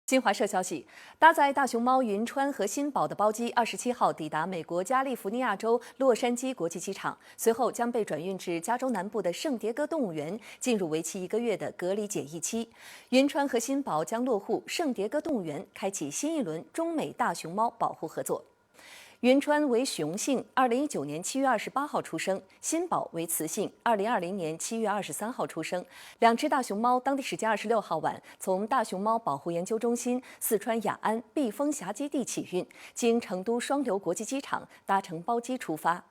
新华社消息，搭载大熊猫云川和新宝的包机27号抵达美国加利福尼亚州洛杉矶国际机场，随后将被转运至加州南部的圣迭戈动物园，进入为期1个月的隔离检疫期。云川和新宝将落户圣迭戈动物园，开启新一轮中美大熊猫保护合作。云川为雄性，2019年7月28号出生；新宝为雌性，2020年7月23号出生。两只大熊猫当地时间26号晚从大熊猫保护研究中心四川雅安避风峡基地起运，经成都双流国际机场搭乘包机出发。